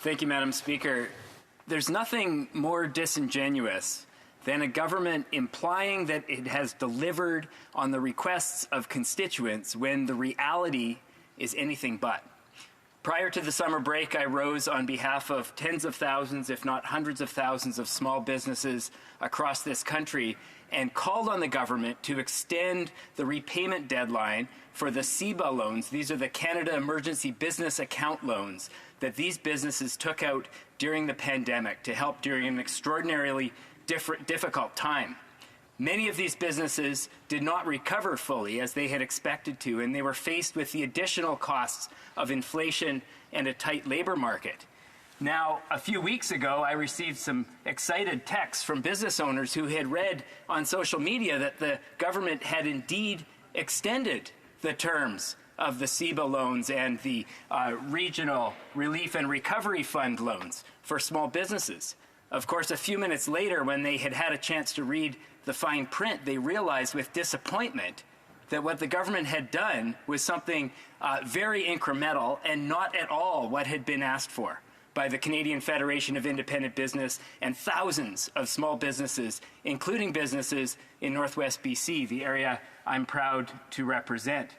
Thank you, Madam Speaker. There's nothing more disingenuous than a government implying that it has delivered on the requests of constituents when the reality is anything but. Prior to the summer break, I rose on behalf of tens of thousands, if not hundreds of thousands, of small businesses across this country and called on the government to extend the repayment deadline for the CEBA loans. These are the Canada Emergency Business Account loans that these businesses took out during the pandemic to help during an extraordinarily difficult time. Many of these businesses did not recover fully as they had expected to, and they were faced with the additional costs of inflation and a tight labor market. Now, a few weeks ago, I received some excited texts from business owners who had read on social media that the government had indeed extended the terms of the CEBA loans and the Regional Relief and Recovery Fund loans for small businesses. Of course, a few minutes later, when they had had a chance to read the fine print, they realized with disappointment that what the government had done was something very incremental and not at all what had been asked for by the Canadian Federation of Independent Business and thousands of small businesses, including businesses in Northwest BC, the area I'm proud to represent.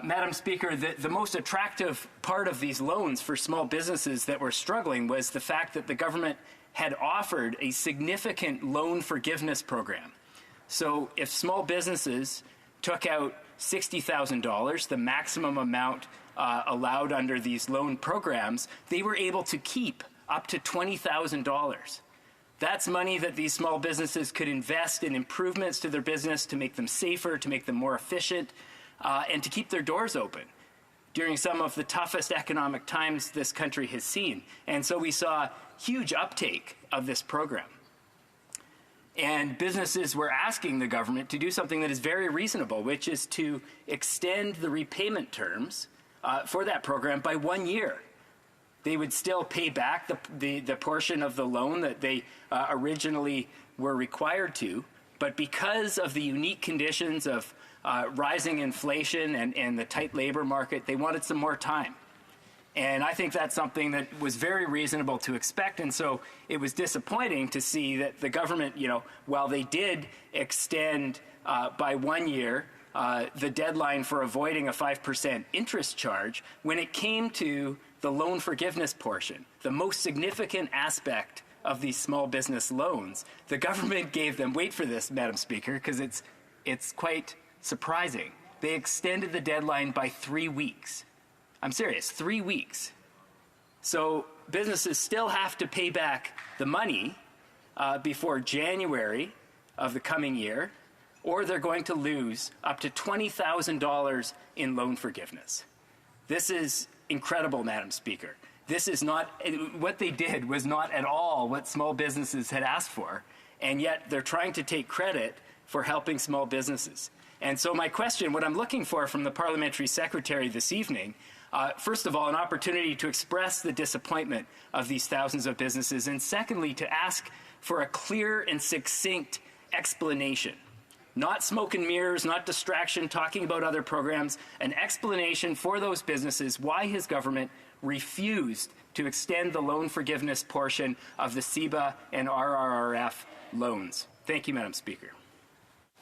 Madam Speaker, the most attractive part of these loans for small businesses that were struggling was the fact that the government had offered a significant loan forgiveness program. So if small businesses took out $60,000, the maximum amount allowed under these loan programs, they were able to keep up to $20,000. That's money that these small businesses could invest in improvements to their business to make them safer, to make them more efficient, and to keep their doors open during some of the toughest economic times this country has seen. And so we saw huge uptake of this program. And businesses were asking the government to do something that is very reasonable, which is to extend the repayment terms for that program by 1 year. They would still pay back the portion of the loan that they originally were required to, but because of the unique conditions of rising inflation and the tight labor market, they wanted some more time. And I think that's something that was very reasonable to expect. And so it was disappointing to see that the government, while they did extend by 1 year the deadline for avoiding a 5% interest charge, when it came to the loan forgiveness portion, the most significant aspect of these small business loans, the government gave them, wait for this, Madam Speaker, because it's quite surprising. They extended the deadline by 3 weeks. I'm serious, 3 weeks. So businesses still have to pay back the money before January of the coming year, or they're going to lose up to $20,000 in loan forgiveness. This is incredible, Madam Speaker. This is not, what they did was not at all what small businesses had asked for, and yet they're trying to take credit for helping small businesses. And so my question, what I'm looking for from the Parliamentary Secretary this evening, first of all, an opportunity to express the disappointment of these thousands of businesses, and secondly, to ask for a clear and succinct explanation. Not smoke and mirrors, not distraction, talking about other programs, an explanation for those businesses why his government refused to extend the loan forgiveness portion of the CEBA and RRRF loans. Thank you, Madam Speaker.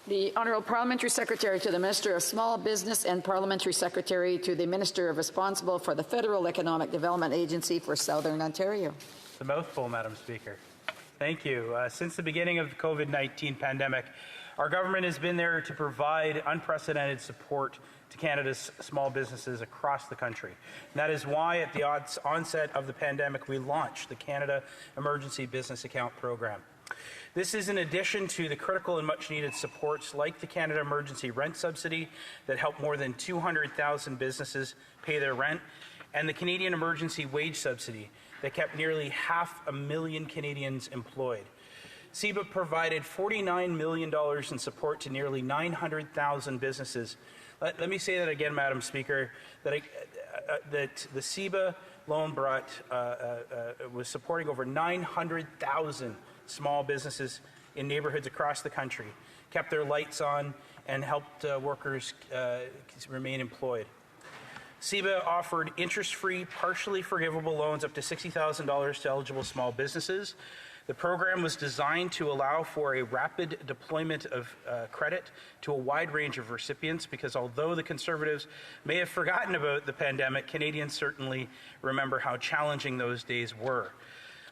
The Honourable Parliamentary Secretary to the Minister of Small Business and Parliamentary Secretary to the Minister responsible for the Federal Economic Development Agency for Southern Ontario. It's a mouthful, Madam Speaker. Thank you. Since the beginning of the COVID-19 pandemic, our government has been there to provide unprecedented support to Canada's small businesses across the country. And that is why at the onset of the pandemic, we launched the Canada Emergency Business Account Program. This is in addition to the critical and much-needed supports like the Canada Emergency Rent Subsidy that helped more than 200,000 businesses pay their rent, and the Canadian Emergency Wage Subsidy that kept nearly 500,000 Canadians employed. CEBA provided $49 million in support to nearly 900,000 businesses. Let me say that again, Madam Speaker, that the CEBA loan was supporting over 900,000 small businesses in neighborhoods across the country, kept their lights on, and helped workers remain employed. CEBA offered interest-free, partially forgivable loans up to $60,000 to eligible small businesses. The program was designed to allow for a rapid deployment of credit to a wide range of recipients, because although the Conservatives may have forgotten about the pandemic, Canadians certainly remember how challenging those days were.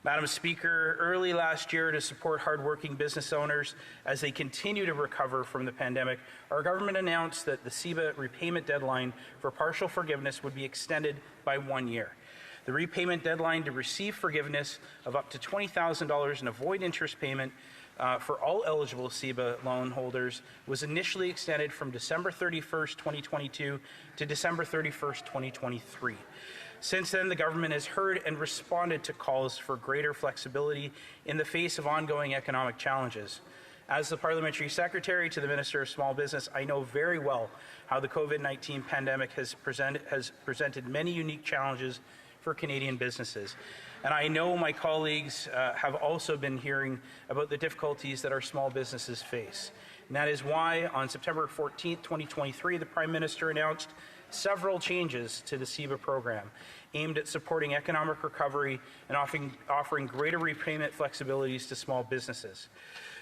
Madam Speaker, early last year, to support hardworking business owners as they continue to recover from the pandemic, our government announced that the CEBA repayment deadline for partial forgiveness would be extended by 1 year. The repayment deadline to receive forgiveness of up to $20,000 and avoid interest payment for all eligible CEBA loan holders was initially extended from December 31st, 2022 to December 31st, 2023. Since then, the government has heard and responded to calls for greater flexibility in the face of ongoing economic challenges. As the Parliamentary Secretary to the Minister of Small Business, I know very well how the COVID-19 pandemic has presented many unique challenges for Canadian businesses. And I know my colleagues have also been hearing about the difficulties that our small businesses face. And that is why on September 14th, 2023, the Prime Minister announced several changes to the CEBA program aimed at supporting economic recovery and offering greater repayment flexibilities to small businesses.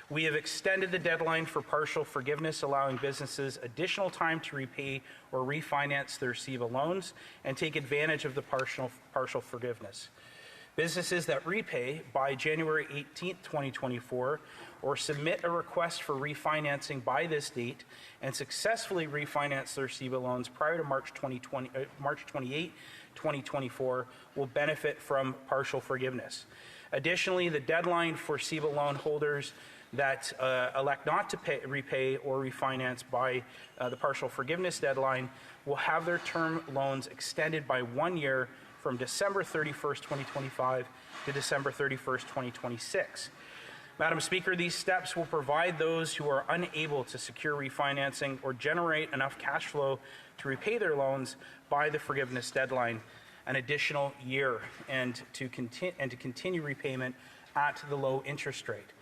We have extended the deadline for partial forgiveness, allowing businesses additional time to repay or refinance their CEBA loans and take advantage of the partial forgiveness. Businesses that repay by January 18, 2024, or submit a request for refinancing by this date and successfully refinance their CEBA loans prior to March 28, 2024, will benefit from partial forgiveness. Additionally, the deadline for CEBA loan holders that elect not to repay or refinance by the partial forgiveness deadline will have their term loans extended by 1 year from December 31st, 2025 to December 31st, 2026. Madam Speaker, these steps will provide those who are unable to secure refinancing or generate enough cash flow to repay their loans by the forgiveness deadline an additional year and to continue repayment at the low interest rate.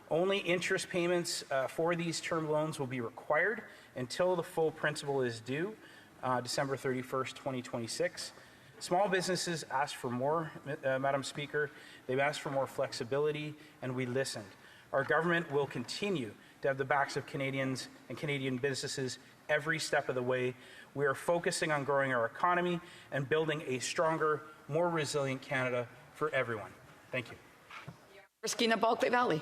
Only interest payments for these term loans will be required until the full principal is due, December 31st, 2026. Small businesses asked for more, Madam Speaker. They've asked for more flexibility, and we listened. Our government will continue to have the backs of Canadians and Canadian businesses every step of the way. We are focusing on growing our economy and building a stronger, more resilient Canada for everyone. Thank you. Skeena-Bulkley Valley.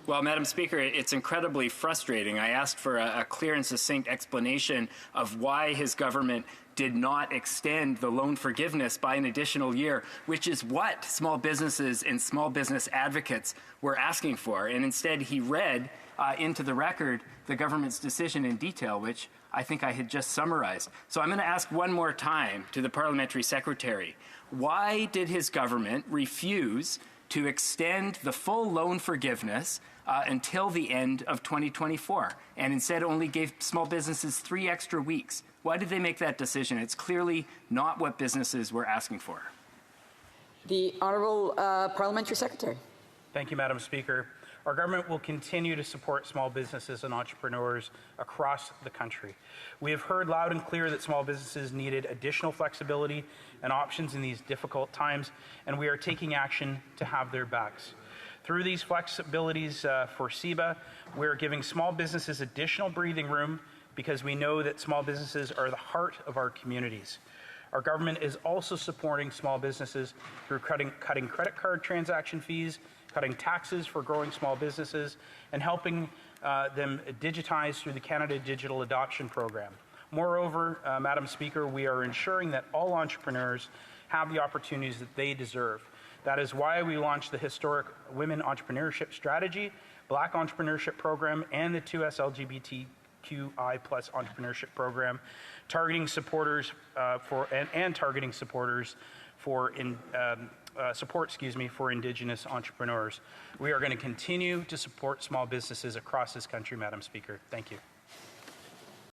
Well, Madam Speaker, it's incredibly frustrating. I asked for a clear and succinct explanation of why his government did not extend the loan forgiveness by an additional year, which is what small businesses and small business advocates were asking for. And instead, he read into the record the government's decision in detail, which I think I had just summarized. So I'm going to ask one more time to the Parliamentary Secretary, why did his government refuse to extend the full loan forgiveness until the end of 2024, and instead only gave small businesses 3 extra weeks? Why did they make that decision? It's clearly not what businesses were asking for. The Honourable Parliamentary Secretary. Thank you, Madam Speaker. Our government will continue to support small businesses and entrepreneurs across the country. We have heard loud and clear that small businesses needed additional flexibility and options in these difficult times, and we are taking action to have their backs. Through these flexibilities for CEBA, we are giving small businesses additional breathing room because we know that small businesses are the heart of our communities. Our government is also supporting small businesses through cutting credit card transaction fees, cutting taxes for growing small businesses, and helping them digitize through the Canada Digital Adoption Program. Moreover, Madam Speaker, we are ensuring that all entrepreneurs have the opportunities that they deserve. That is why we launched the historic Women Entrepreneurship Strategy, Black Entrepreneurship Program, and the 2S LGBTQI+ Entrepreneurship Program, targeting supporters for Indigenous entrepreneurs. We are going to continue to support small businesses across this country, Madam Speaker. Thank you.